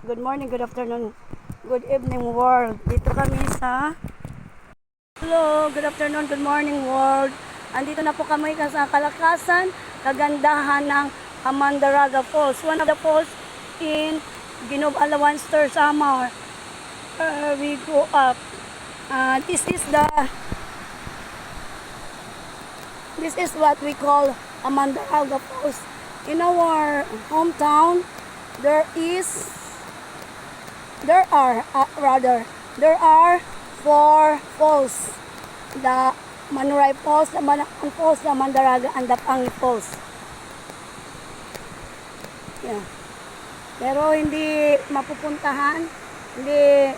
Good morning, good afternoon, good evening world. Dito kami sa... Hello, good afternoon, good morning world. Andito na po kami sa kalakasan, kagandahan ng Amandaraga Falls. One of the falls in Ginob Alawan Star Samar. We go up. This is what we call Amandaraga Falls. In our hometown, there are 4 falls. The Manuray Falls, the Manakang Falls, the Mandaraga, and the Pangi Falls. Yeah. Pero hindi mapupuntahan, hindi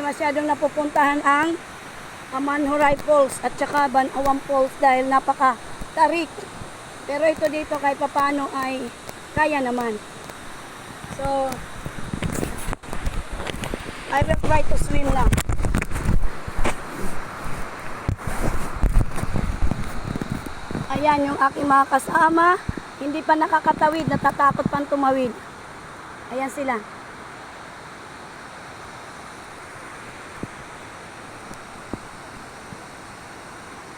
masyadong napupuntahan ang Manhuray Falls at saka Banawang Falls dahil napaka-tarik. Pero ito dito kahit papano ay kaya naman. So, I will try to swim now. Ayan yung aking mga kasama. Hindi pa nakakatawid, natatakot pang tumawid. Ayan sila.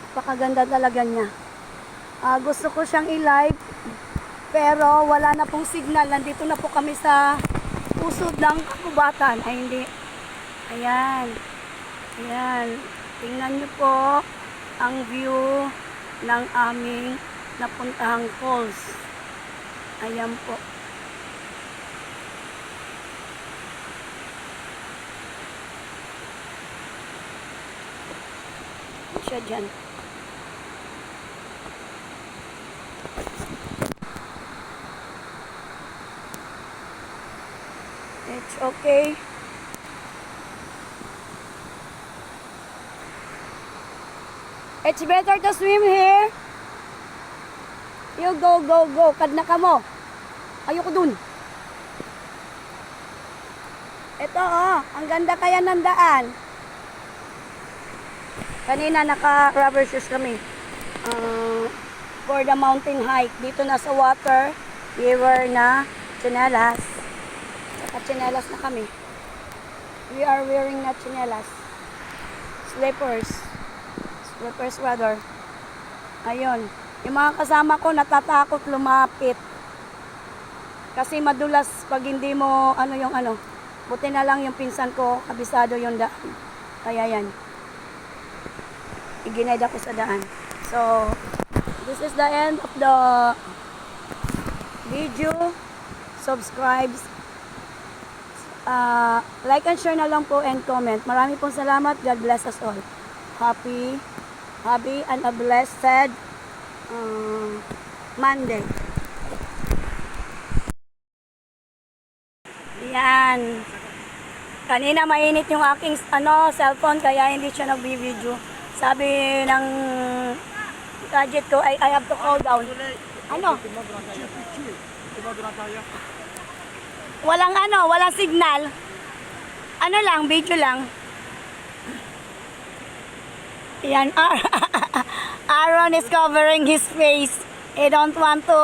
Napakaganda talaga niya. Gusto ko siyang i-live, pero wala na pong signal. Nandito na po kami sa pusod ng kagubatan. Ay hindi. Ayan. Ayan. Tingnan niyo po ang view ng aming napuntahang falls. Ayan po. Siya dyan. It's okay. It's better to swim here. You go. Kadna ka mo. Ayoko dun. Ito ang ganda kaya ng daan. Kanina naka-rubber shoes kami. For the mountain hike. Dito na sa water. We were na tsinelas. Naka-tsinelas na kami. We are wearing na tsinelas. Slippers rather. Ayun. Yung mga kasama ko natatakot lumapit. Kasi madulas pag hindi mo buti na lang yung pinsan ko, kabisado yung daan. Kaya yan. Iginayad ako sa daan. So, this is the end of the video. Subscribe. Like and share na lang po and comment. Marami pong salamat. God bless us all. Happy and a blessed Monday. Yan. Kanina mainit yung aking cellphone kaya hindi siya nagbi-video. Sabi ng gadget ko I have to call down. Walang signal. Video lang. Yan, Aaron is covering his face. He don't want to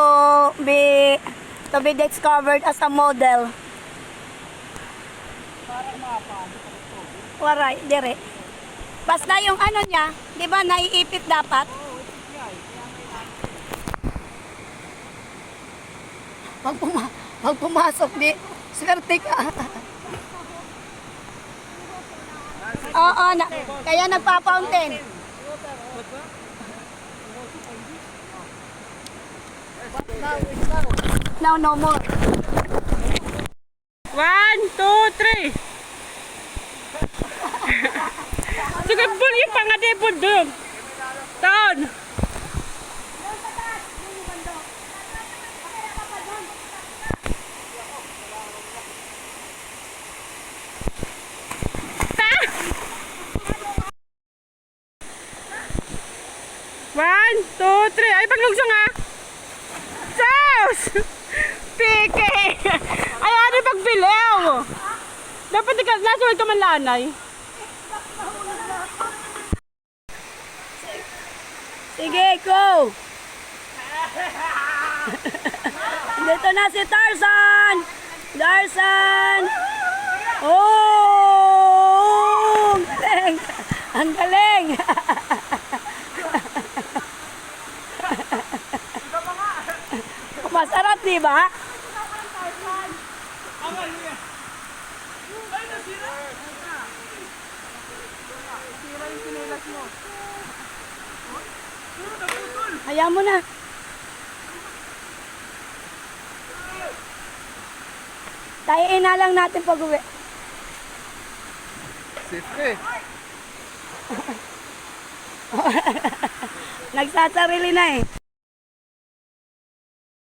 be discovered as a model. Waray, dire. Basta yung niya, di ba, naiipit dapat? Pag pumasok, di, swerte ka. Oo, kaya nagpa-fountain. Now, no more. 1, 2, 3. Sige, bul yung pangadebol doon. Down. One, two, three. Ay, paglugsong Saus! Pike! Ay, ano pagbilaw? Dapat last word ka man lanay. Sige, go! Dito na si Tarzan! Darsan! Oh! Ang galing! Ang galing! Masarap, di ba? Hayaan mo na. Tayoin na lang natin pag-uwi. Siyempre. Nagsasarili na eh.